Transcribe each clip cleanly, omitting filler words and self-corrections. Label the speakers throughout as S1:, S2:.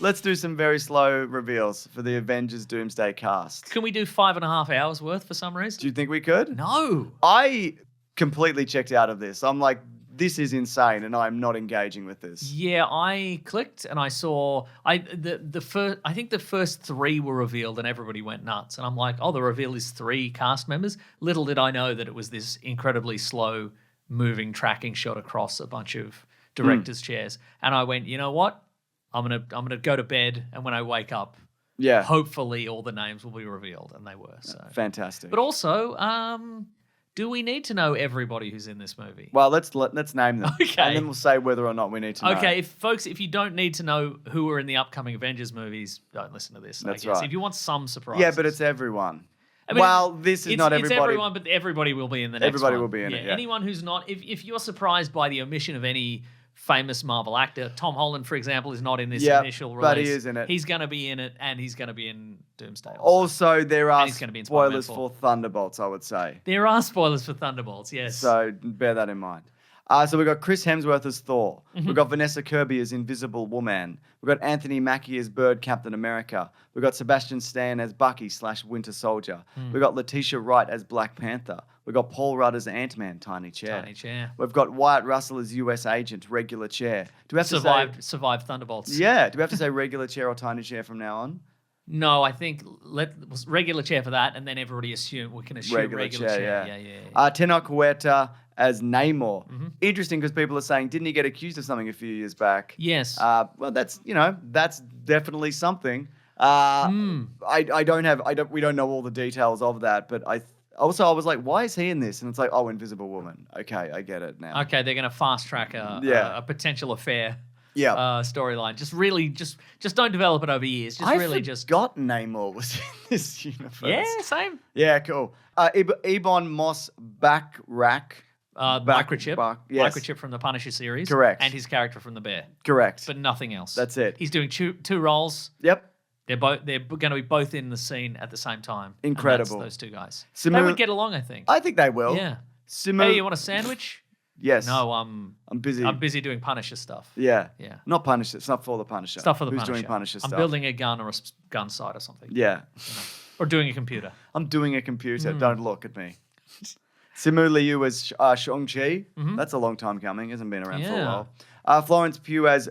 S1: let's do some very slow reveals for the Avengers Doomsday cast.
S2: Can we do 5.5 hours worth for some reason?
S1: Do you think we could?
S2: No.
S1: I completely checked out of this. I'm like, this is insane, and I'm not engaging with this.
S2: Yeah, I clicked and I saw I think the first 3 were revealed and everybody went nuts. And I'm like, oh, the reveal is 3 cast members. Little did I know that it was this incredibly slow moving tracking shot across a bunch of directors' chairs. And I went, you know what? I'm gonna go to bed, and when I wake up, hopefully all the names will be revealed, and they were. So
S1: fantastic.
S2: But also, do we need to know everybody who's in this movie?
S1: Well, let's name them.
S2: Okay.
S1: And then we'll say whether or not we need to know.
S2: Okay, if you don't need to know who are in the upcoming Avengers movies, don't listen to this.
S1: That's
S2: I guess.
S1: right.
S2: If you want some surprises.
S1: Yeah, but it's everyone.
S2: I mean,
S1: well, this is not everybody.
S2: It's everyone, but everybody will be in the next
S1: Everybody
S2: one.
S1: will be in it, yeah.
S2: Anyone who's not... If you're surprised by the omission of any famous Marvel actor, Tom Holland, for example, is not in this initial release.
S1: But he is in it.
S2: He's going to be in it, and he's going to be in Doomsday.
S1: Also, there are
S2: he's gonna be in
S1: spoilers
S2: Spider-Man 4.
S1: for Thunderbolts, I would say.
S2: There are spoilers for Thunderbolts, yes.
S1: So bear that in mind. So we've got Chris Hemsworth as Thor. We've got Vanessa Kirby as Invisible Woman. We've got Anthony Mackie as Bird Captain America. We've got Sebastian Stan as Bucky / Winter Soldier. We've got Letitia Wright as Black Panther. We've got Paul Rudd as Ant-Man, Tiny Chair.
S2: Tiny Chair.
S1: We've got Wyatt Russell as US Agent, Regular Chair. Do we have
S2: Survived Thunderbolts.
S1: Yeah. Do we have to say Regular Chair or Tiny Chair from now on?
S2: No, I think regular chair for that, and then everybody we can assume regular chair. Yeah.
S1: Tenoch Huerta as Namor. Interesting because people are saying, didn't he get accused of something a few years back?
S2: Yes.
S1: Well, that's definitely something. We don't know all the details of that, but I was like, why is he in this? And it's like, oh, Invisible Woman. Okay, I get it now.
S2: Okay, they're going to fast track a potential affair.
S1: Yeah.
S2: Storyline. Just don't develop it over years.
S1: I forgot Namor was in this universe.
S2: Yeah, same.
S1: Yeah, cool. Ebon Moss Backrack.
S2: Microchip.
S1: Yes.
S2: Microchip from the Punisher series.
S1: Correct.
S2: And his character from The Bear.
S1: Correct.
S2: But nothing else.
S1: That's it.
S2: He's doing two roles.
S1: Yep.
S2: They're going to be both in the scene at the same time.
S1: Incredible.
S2: And that's those 2 guys. They would get along, I think.
S1: I think they will.
S2: Yeah. Hey, you want a sandwich?
S1: Yes.
S2: No, I'm
S1: busy.
S2: I'm busy doing Punisher stuff.
S1: Yeah.
S2: Yeah.
S1: Not Punisher. It's not for the Punisher.
S2: Stuff for the
S1: Who's
S2: Punisher.
S1: doing Punisher stuff?
S2: I'm building a gun or a gun site or something.
S1: Yeah.
S2: Or doing a computer.
S1: I'm doing a computer. Don't look at me. Simu Liu as Shang-Chi. That's a long time coming. Hasn't been around for a while. Florence Pugh as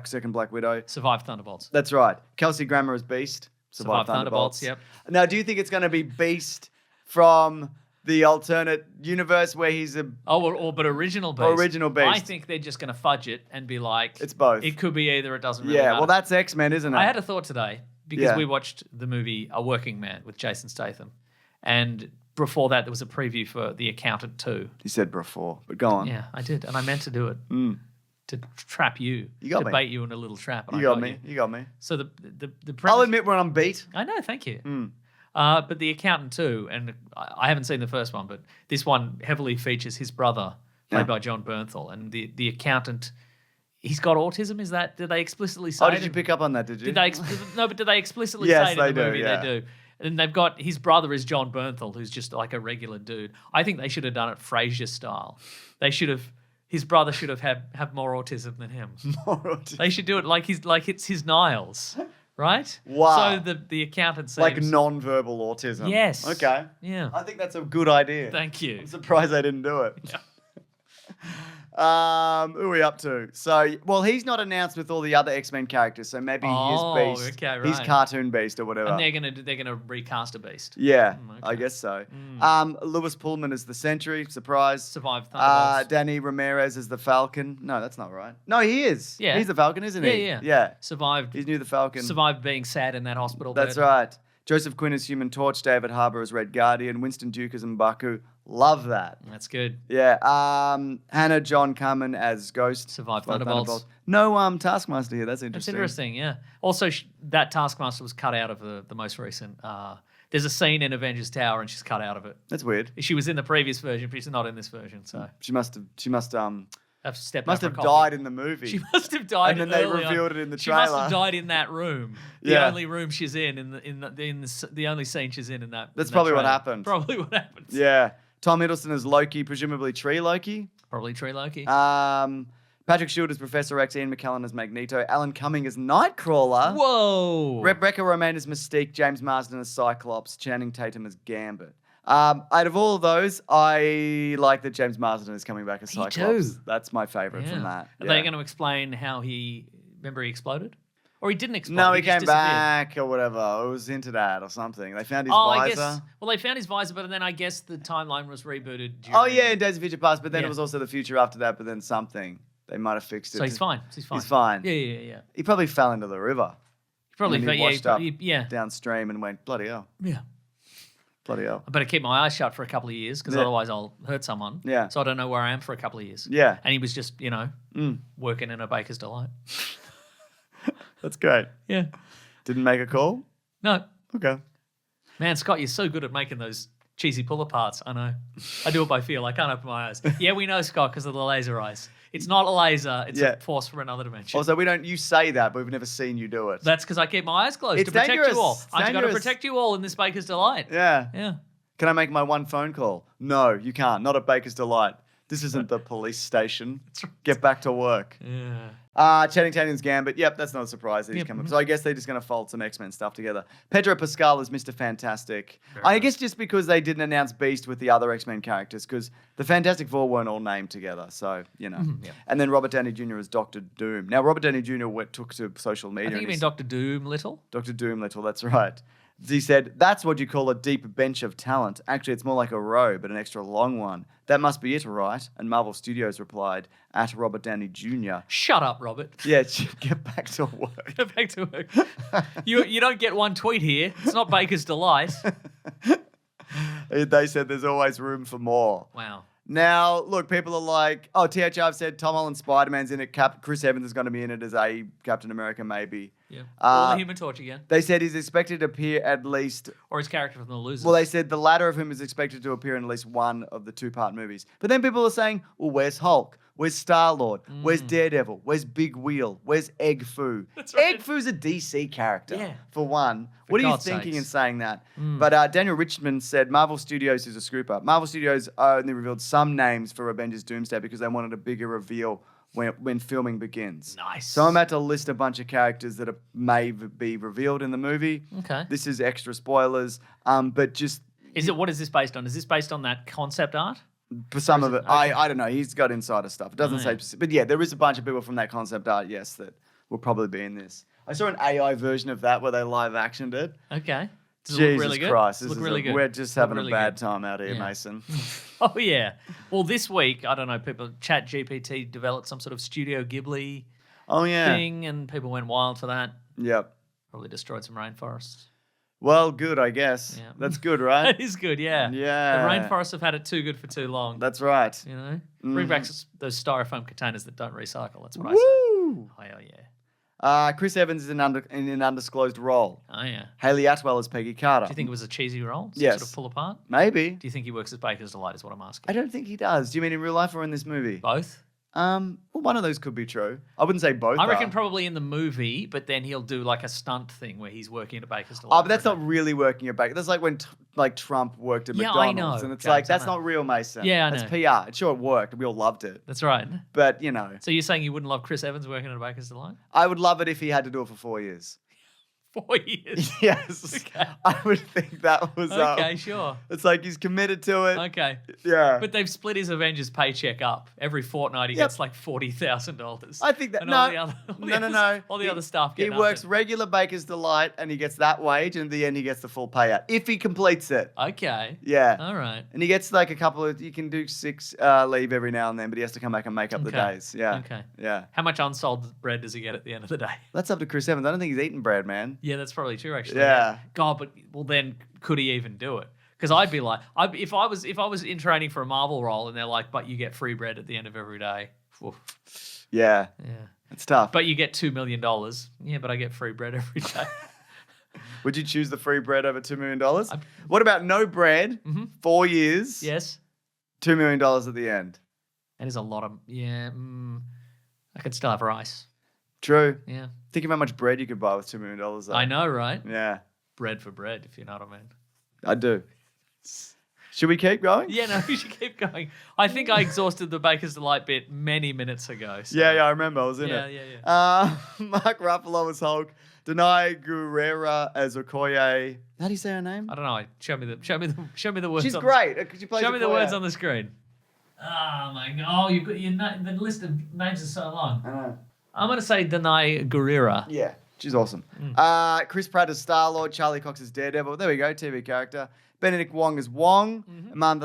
S1: second Black Widow.
S2: Survived Thunderbolts.
S1: That's right. Kelsey Grammer as Beast.
S2: Survived Thunderbolts. Yep.
S1: Now, do you think it's going to be Beast from the alternate universe where he's a...
S2: but original Beast.
S1: Original Beast.
S2: I think they're just going to fudge it and be like...
S1: It's both.
S2: It could be either, it doesn't really matter.
S1: Well, that's X-Men, isn't it?
S2: I had a thought today because we watched the movie A Working Man with Jason Statham. And before that, there was a preview for The Accountant 2.
S1: You said before, but go on.
S2: Yeah, I did. And I meant to do it. To trap you.
S1: You got
S2: to
S1: me.
S2: bait you in a little trap. And
S1: You got me. You got me.
S2: So the premise...
S1: I'll admit when I'm beat.
S2: I know, thank you. But The Accountant 2, and I haven't seen the first one, but this one heavily features his brother, played by John Bernthal. And the accountant, he's got autism, is that... Did they explicitly say...
S1: Oh, did you pick up on that, did you?
S2: No, but did they explicitly
S1: Yes,
S2: say it in the
S1: they do,
S2: movie?
S1: yeah.
S2: They do. And they've got... His brother is John Bernthal, who's just like a regular dude. I think they should have done it Frasier style. They should have... His brother should have more autism than him.
S1: More autism.
S2: They should do it like it's his Niles, right?
S1: Wow.
S2: So the accountant seems...
S1: Like non-verbal autism.
S2: Yes.
S1: Okay.
S2: Yeah.
S1: I think that's a good idea.
S2: Thank you.
S1: I'm surprised they didn't do it.
S2: Yeah.
S1: Who are we up to? So, well, he's not announced with all the other X-Men characters, so maybe he is Beast.
S2: Okay, right.
S1: He's Cartoon Beast or whatever.
S2: And they're gonna recast a Beast.
S1: Yeah,
S2: okay.
S1: I guess so. Lewis Pullman as the Sentry, surprise.
S2: Survived Thunderbolts.
S1: Danny Ramirez as the Falcon. No, that's not right. No, he is.
S2: Yeah.
S1: He's the Falcon, isn't he?
S2: Yeah. Survived.
S1: He's new the Falcon.
S2: Survived being sad in that hospital
S1: That's
S2: bed.
S1: right. Joseph Quinn as Human Torch, David Harbour as Red Guardian, Winston Duke as M'Baku. Love that.
S2: That's good.
S1: Yeah. Hannah John Carmen as Ghost.
S2: Survived Thunderbolts.
S1: No Taskmaster here. That's interesting.
S2: That's interesting, yeah. Also, that Taskmaster was cut out of the most recent. There's a scene in Avengers Tower and she's cut out of it.
S1: That's weird.
S2: She was in the previous version, but she's not in this version. So
S1: She must have
S2: have
S1: died in the movie.
S2: She must have died.
S1: And then they
S2: early
S1: revealed
S2: on.
S1: it in the
S2: She
S1: trailer.
S2: must have died in that room. The
S1: Yeah.
S2: only room she's the only scene she's in that.
S1: That's
S2: in that
S1: probably what
S2: trailer.
S1: happened.
S2: Probably what happened.
S1: Yeah. Tom Hiddleston as Loki, presumably Tree Loki.
S2: Probably Tree Loki.
S1: Patrick Stewart as Professor X, Ian McKellen as Magneto, Alan Cumming as Nightcrawler.
S2: Whoa.
S1: Rebecca Romaine as Mystique, James Marsden as Cyclops, Channing Tatum as Gambit. Out of all of those, I like that James Marsden is coming back as
S2: Me
S1: Cyclops.
S2: too.
S1: That's my favourite from that.
S2: Are they going to explain how he exploded? Or he didn't explode?
S1: No, he
S2: just
S1: came
S2: disappeared?
S1: back or whatever. It was into that or something. They found his
S2: I
S1: visor.
S2: guess. Well, they found his visor, but then I guess the timeline was rebooted.
S1: Oh, yeah, in Days of Future Past, but then
S2: Yeah.
S1: it was also the future after that, but then something. They might have fixed it.
S2: So he's fine. He's fine.
S1: He's fine.
S2: Yeah.
S1: He probably fell into the river.
S2: Probably.
S1: And then he washed up
S2: Yeah.
S1: downstream and went, bloody hell.
S2: Yeah.
S1: Bloody hell.
S2: I better keep my eyes shut for a couple of years because otherwise I'll hurt someone.
S1: Yeah.
S2: So I don't know where I am for a couple of years.
S1: Yeah.
S2: And he was just, working in a baker's delight.
S1: That's great.
S2: Yeah.
S1: Didn't make a call?
S2: No.
S1: Okay.
S2: Man, Scott, you're so good at making those cheesy pull aparts. I know. I do it by feel. I can't open my eyes. Yeah, we know, Scott, because of the laser eyes. It's not a laser. It's a force from another dimension.
S1: Also, you say that, but we've never seen you do it.
S2: That's because I keep my eyes closed
S1: It's
S2: to protect
S1: dangerous.
S2: you all.
S1: It's
S2: I've got to
S1: dangerous.
S2: protect you all in this baker's delight.
S1: Yeah.
S2: Yeah.
S1: Can I make my one phone call? No, you can't. Not at Baker's Delight. This isn't the police station. Get back to work.
S2: Yeah.
S1: Channing Tatum's Gambit. Yep, that's not a surprise that he's coming. So I guess they're just going to fold some X-Men stuff together. Pedro Pascal is Mr. Fantastic. I guess just because they didn't announce Beast with the other X-Men characters, because the Fantastic Four weren't all named together. So, And then Robert Downey Jr. as Dr. Doom. Now, Robert Downey Jr. took to social media.
S2: I think you mean Dr. Doom Little.
S1: Dr. Doom Little, that's right. He said, that's what you call a deep bench of talent. Actually, it's more like a row, but an extra long one. That must be it, right? And Marvel Studios replied, at Robert Downey Jr.
S2: Shut up, Robert.
S1: Yeah, get back to work.
S2: Get back to work. You don't get one tweet here. It's not Baker's Delight.
S1: They said there's always room for more.
S2: Wow.
S1: Now, look, people are like, oh, THR have said Tom Holland Spider-Man's in it. Chris Evans is going to be in it as a Captain America, maybe.
S2: Yeah. Or the Human Torch again.
S1: They said he's expected to appear at least...
S2: Or his character from The Losers.
S1: Well, they said the latter of whom is expected to appear in at least one of the two-part movies. But then people are saying, well, where's Hulk? Where's Star-Lord? Where's Daredevil? Where's Big Wheel? Where's Egg Foo?
S2: That's right.
S1: Egg Foo's a DC character,
S2: Yeah.
S1: for one. What are you
S2: God's
S1: thinking in
S2: sakes.
S1: saying that? But Daniel Richmond said Marvel Studios is a scooper. Marvel Studios only revealed some names for Avengers Doomsday because they wanted a bigger reveal when filming begins.
S2: Nice.
S1: So I'm about to list a bunch of characters that may be revealed in the movie.
S2: Okay.
S1: This is extra spoilers, but just...
S2: What is this based on? Is this based on that concept art?
S1: For some of it,
S2: Okay.
S1: I don't know. He's got insider stuff. It doesn't
S2: Oh,
S1: say,
S2: yeah.
S1: but yeah, there is a bunch of people from that concept art, yes, that will probably be in this. I saw an AI version of that where they live actioned it.
S2: Okay. Does it
S1: Jesus
S2: look really good?
S1: Christ,
S2: Does it
S1: this
S2: look
S1: is
S2: really good?
S1: we're just
S2: Look
S1: having
S2: really
S1: a bad
S2: good.
S1: time out here,
S2: Yeah.
S1: Mason.
S2: Oh, yeah. Well, this week, I don't know, Chat GPT developed some sort of Studio Ghibli
S1: Oh yeah,
S2: thing, and people went wild for that.
S1: yep.
S2: Probably destroyed some rainforests.
S1: Well, good, I guess.
S2: Yeah.
S1: That's good, right?
S2: That is good, yeah.
S1: Yeah.
S2: The rainforests have had it too good for too long.
S1: That's right.
S2: You know? Bring back those styrofoam containers that don't recycle. That's what I say.
S1: Woo!
S2: Oh, hell yeah.
S1: Chris Evans is in an undisclosed role.
S2: Oh, yeah.
S1: Haley Atwell as Peggy Carter.
S2: Do you think it was a cheesy role?
S1: Yes.
S2: Sort of pull apart?
S1: Maybe.
S2: Do you think he works as Baker's Delight is what I'm asking?
S1: I don't think he does. Do you mean in real life or in this movie?
S2: Both?
S1: Well, one of those could be true. I wouldn't say both.
S2: I reckon
S1: are.
S2: probably in the movie, but then he'll do like a stunt thing where he's working at Baker's Delight.
S1: Oh, but that's not really working at Baker. That's like when Trump worked at
S2: Yeah, I
S1: McDonald's,
S2: know,
S1: and it's
S2: James,
S1: like
S2: I
S1: that's
S2: know.
S1: not real, Mason.
S2: Yeah, I
S1: that's
S2: know.
S1: PR. Sure, it worked. We all loved it,
S2: That's right.
S1: but
S2: So you're saying you wouldn't love Chris Evans working at Baker's Delight?
S1: I would love it if he had to do it for 4 years.
S2: 4 years.
S1: Yes,
S2: Okay.
S1: I would think that was.
S2: Okay, sure.
S1: It's like he's committed to it.
S2: Okay.
S1: Yeah,
S2: But they've split his Avengers paycheck up. Every fortnight he
S1: Yep.
S2: gets like $40,000.
S1: I think that
S2: And
S1: no,
S2: all the other,
S1: no.
S2: All the
S1: He-
S2: other staff get
S1: He
S2: nothing.
S1: works regular Baker's Delight, and he gets that wage, and in the end, he gets the full payout if he completes it.
S2: Okay.
S1: Yeah.
S2: All right.
S1: And he gets like a couple of, you can do 6 leave every now and then, but he has to come back and make up the
S2: Okay.
S1: days. Yeah.
S2: Okay.
S1: Yeah.
S2: How much unsold bread does he get at the end of the day?
S1: That's up to Chris Evans. I don't think he's eating bread, man.
S2: Yeah, that's probably true, actually.
S1: Yeah.
S2: God, but well, then could he even do it? Because I'd be like, if I was in training for a Marvel role and they're like, but you get free bread at the end of every day. Oof.
S1: Yeah.
S2: Yeah.
S1: It's tough.
S2: But you get $2 million. Yeah, but I get free bread every day.
S1: Would you choose the free bread over $2 million? What about no bread, 4 years,
S2: Yes.
S1: $2 million at the end?
S2: That is a lot of, yeah. I could still have rice.
S1: True.
S2: Yeah.
S1: Think of how much bread you could buy with $2 million, though.
S2: I know, right?
S1: Yeah,
S2: Bread for bread, if you know what I mean.
S1: I do. Should we keep going?
S2: Yeah, no, we should keep going. I think I exhausted the Baker's Delight bit many minutes ago. So.
S1: Yeah, I remember. I was in it.
S2: Yeah.
S1: Mark Ruffalo as Hulk. Denai Guerrera as Okoye. How do you say her name?
S2: I don't know. Show me the words.
S1: She's great. She plays
S2: Show me the
S1: Okoye.
S2: words on the screen. Oh my god! Oh, you've got the list of names is so long.
S1: I know.
S2: I'm gonna say Denai Guerrera.
S1: Yeah, she's awesome. Chris Pratt as Star-Lord. Charlie Cox as Daredevil. There we go, TV character. Benedict Wong as Wong. Iman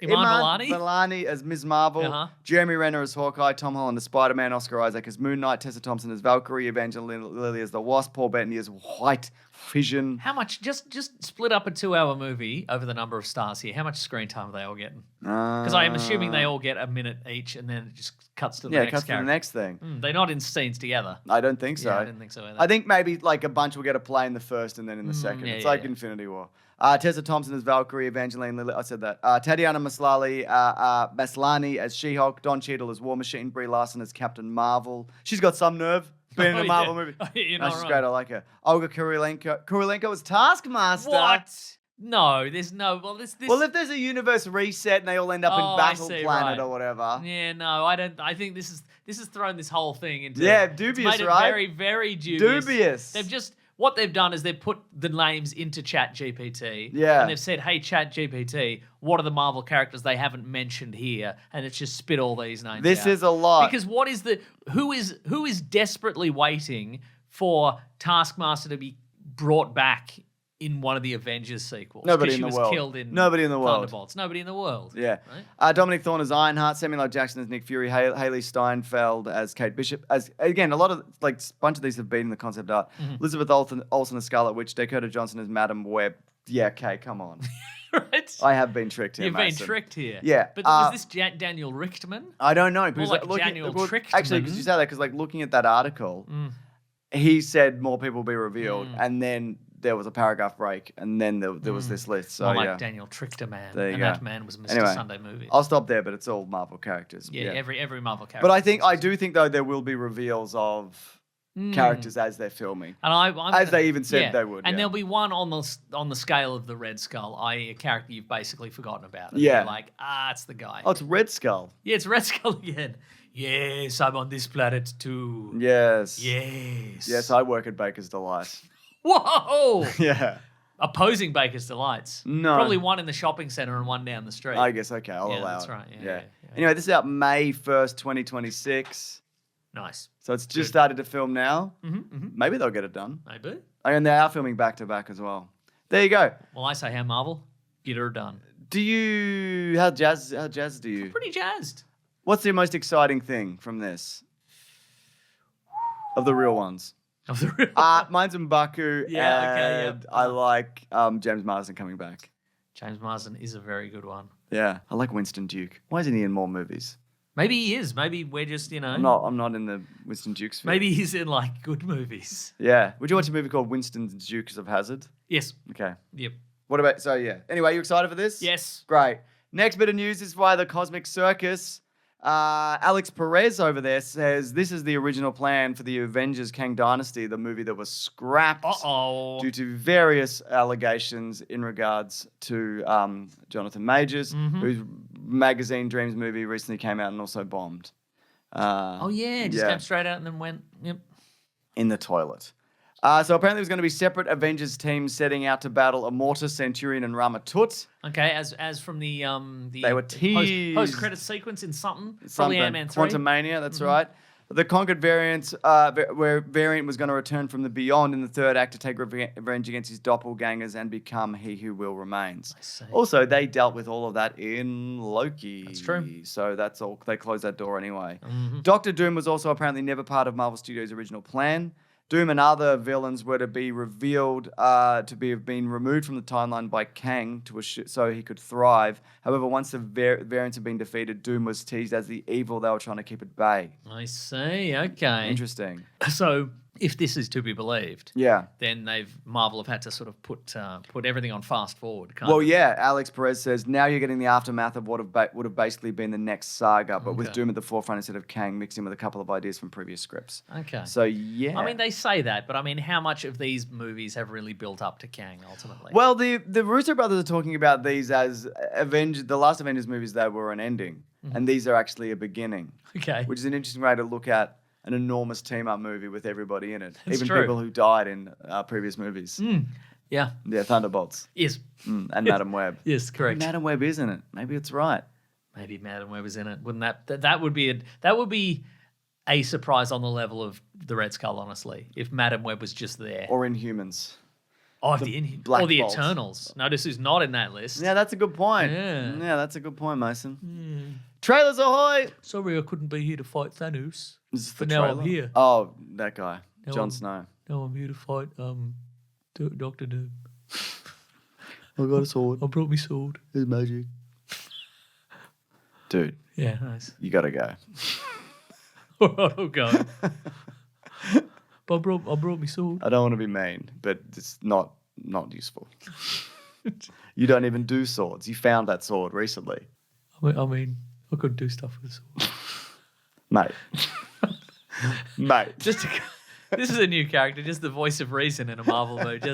S1: Vellani as Ms. Marvel. Jeremy Renner as Hawkeye. Tom Holland as Spider-Man. Oscar Isaac as Moon Knight. Tessa Thompson as Valkyrie. Evangeline Lilly as the Wasp. Paul Bettany as White Vision.
S2: How much? Just split up a 2-hour movie over the number of stars here. How much screen time are they all getting? Because I am assuming they all get a minute each, and then it just cuts to the next
S1: cuts
S2: character.
S1: to the next thing.
S2: They're not in scenes together.
S1: I don't think so.
S2: Yeah, I didn't think so either.
S1: I think maybe like a bunch will get a play in the first and then in the second.
S2: yeah,
S1: It's
S2: yeah,
S1: like
S2: yeah.
S1: Infinity War. Tessa Thompson as Valkyrie, Evangeline Lilly. I said that. Tatiana Maslany as She-Hulk, Don Cheadle as War Machine, Brie Larson as Captain Marvel. She's got some nerve. Being in a Marvel movie.
S2: You're
S1: No,
S2: not
S1: she's
S2: wrong.
S1: great. I like her. Olga Kurylenko as Taskmaster.
S2: What? No, there's no. Well, this.
S1: Well, if there's a universe reset and they all end up
S2: Oh,
S1: in
S2: I
S1: Battle
S2: see,
S1: Planet
S2: right.
S1: or whatever.
S2: Yeah, no, I don't. I think this has thrown this whole thing into.
S1: Yeah,
S2: it's
S1: dubious,
S2: made it
S1: right?
S2: Very, very dubious.
S1: Dubious.
S2: What they've done is they've put the names into ChatGPT.
S1: Yeah.
S2: And they've said, hey, ChatGPT, what are the Marvel characters they haven't mentioned here? And it's just spit all these names
S1: This
S2: out.
S1: is a lot.
S2: Because who is desperately waiting for Taskmaster to be brought back in one of the Avengers sequels?
S1: Nobody
S2: 'Cause
S1: in the
S2: she was
S1: world.
S2: killed in
S1: Nobody in the world.
S2: Thunderbolts. Nobody in the world.
S1: Yeah.
S2: Right?
S1: Dominic Thorne as Ironheart, Samuel L. Jackson as Nick Fury, Haley Steinfeld as Kate Bishop. As again, a lot of a bunch of these have been in the concept art. Elizabeth Olsen as Scarlet Witch, Dakota Johnson as Madam Web. Yeah, okay, come on.
S2: Right?
S1: I have been tricked here,
S2: You've
S1: Mason.
S2: been tricked here.
S1: Yeah,
S2: But was this Daniel Richtman?
S1: I don't know. Because
S2: like Daniel Trichtman.
S1: Actually, because you say that, because like looking at that article, he said more people will be revealed, and then there was a paragraph break, and then there was this list. So
S2: More like
S1: yeah.
S2: Daniel Trichter Man.
S1: There you
S2: and
S1: go.
S2: that man was Mr.
S1: Anyway,
S2: Sunday Movie.
S1: I'll stop there, but it's all Marvel characters.
S2: Yeah, every Marvel character.
S1: But I do think though there will be reveals of characters as they're filming,
S2: and I'm
S1: as they even said they would.
S2: And
S1: yeah.
S2: there'll be one on the scale of the Red Skull, i.e. a character you've basically forgotten about. And
S1: Yeah.
S2: you're like, it's the guy.
S1: Oh, it's Red Skull.
S2: Yeah, it's Red Skull again. Yes, I'm on this planet too.
S1: Yes.
S2: Yes.
S1: Yes, I work at Baker's Delight.
S2: Whoa!
S1: Yeah.
S2: Opposing Baker's Delights.
S1: No.
S2: Probably one in the shopping centre and one down the street.
S1: I guess okay, I'll
S2: Yeah,
S1: allow
S2: that's
S1: it.
S2: right. Yeah.
S1: Anyway, this is out May 1st, 2026.
S2: Nice.
S1: So it's just started to film now.
S2: Mm-hmm.
S1: Maybe they'll get it done.
S2: Maybe.
S1: And they are filming back to back as well. There you go.
S2: Well, I say, how Marvel, get her done.
S1: How jazzed do you?
S2: Pretty jazzed.
S1: What's the most exciting thing from this? Of the real ones. Mine's M'Baku.
S2: Yeah, okay,
S1: and
S2: yeah.
S1: I like James Marsden coming back.
S2: James Marsden is a very good one.
S1: Yeah, I like Winston Duke. Why isn't he in more movies?
S2: Maybe he is. Maybe we're just,
S1: I'm not in the Winston Duke sphere.
S2: Maybe he's in like good movies.
S1: Yeah. Would you watch a movie called Winston Dukes of Hazzard?
S2: Yes.
S1: Okay.
S2: Yep.
S1: What about Anyway, you excited for this?
S2: Yes.
S1: Great. Next bit of news is via the Cosmic Circus. Alex Perez over there says this is the original plan for the Avengers Kang Dynasty, the movie that was scrapped due to various allegations in regards to Jonathan Majors, whose magazine Dreams movie recently came out and also bombed.
S2: Just came straight out and then went, yep.
S1: In the toilet. So apparently there's going to be separate Avengers teams setting out to battle Immortus, Centurion, and Ramatut.
S2: Okay, as from the
S1: They were teased.
S2: post-credit sequence in something. Probably Ant-Man 3.
S1: Quantumania, that's right. The Conquered variant was going to return from the Beyond in the third act to take revenge against his doppelgangers and become He Who Will Remains.
S2: I see.
S1: Also, they dealt with all of that in Loki.
S2: That's true.
S1: So that's all. They closed that door anyway. Doctor Doom was also apparently never part of Marvel Studios' original plan. Doom and other villains were to be revealed to have been removed from the timeline by Kang so he could thrive. However, once the variants had been defeated, Doom was teased as the evil they were trying to keep at bay.
S2: I see. Okay.
S1: Interesting.
S2: So if this is to be believed,
S1: Yeah.
S2: then Marvel have had to sort of put everything on fast forward.
S1: Well, yeah. Alex Perez says now you're getting the aftermath of what would have basically been the next saga, but with Doom at the forefront instead of Kang, mixed in with a couple of ideas from previous scripts.
S2: Okay.
S1: So yeah.
S2: I mean, they say that, but I mean, how much of these movies have really built up to Kang ultimately?
S1: Well, the Russo brothers are talking about these as the last Avengers movies. They were an ending, and these are actually a beginning.
S2: Okay.
S1: Which is an interesting way to look at an enormous team-up movie with everybody in it.
S2: That's
S1: Even
S2: true.
S1: people who died in previous movies.
S2: Yeah.
S1: Yeah, Thunderbolts.
S2: Yes.
S1: And Madam Web.
S2: Yes, correct.
S1: Maybe Madam Web is in it. Maybe it's right.
S2: Maybe Madam Web is in it. Wouldn't that would be a surprise on the level of the Red Skull, honestly, if Madam Web was just there.
S1: Or Inhumans.
S2: Or
S1: Black
S2: the
S1: Bolt.
S2: Eternals. Notice who's not in that list.
S1: Yeah, that's a good point.
S2: Yeah.
S1: Yeah, that's a good point, Mason. Trailers ahoy!
S2: Sorry, I couldn't be here to fight Thanos.
S1: This is the
S2: But now I'm
S1: trailer.
S2: here.
S1: Oh, that guy.
S2: Now
S1: Jon
S2: I'm-
S1: Snow.
S2: No, I'm here to fight Doctor Doom.
S1: I got a sword.
S2: I brought me sword.
S1: It's magic. Dude,
S2: Yeah, nice.
S1: you gotta go.
S2: All right, I'll go. But I brought me sword.
S1: I don't want to be mean, but it's not useful. You don't even do swords. You found that sword recently.
S2: I mean, I could do stuff with a sword.
S1: Mate. Mate.
S2: This is a new character, just the voice of reason in a Marvel movie.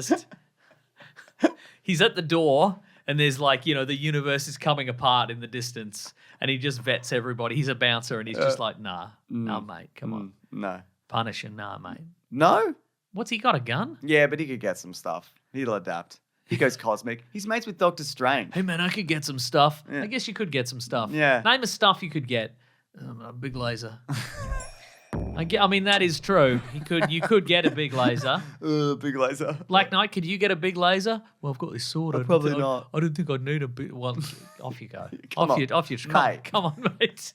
S2: He's at the door, and there's like, the universe is coming apart in the distance, and he just vets everybody. He's a bouncer, and he's just like, nah, mate, come on.
S1: No.
S2: Punisher, nah, mate.
S1: No?
S2: What's he got, a gun?
S1: Yeah, but he could get some stuff. He'll adapt. He goes cosmic. He's mates with Doctor Strange.
S2: Hey, man, I could get some stuff.
S1: Yeah.
S2: I guess you could get some stuff.
S1: Yeah.
S2: Name a stuff you could get. A big laser. I mean, that is true. You could get a big laser.
S1: Big laser.
S2: Black Knight, could you get a big laser? Well, I've got this sword.
S1: Probably not.
S2: I don't think I'd need a big one. Off you go.
S1: Come on,
S2: Off you.
S1: mate.
S2: Come on, mate.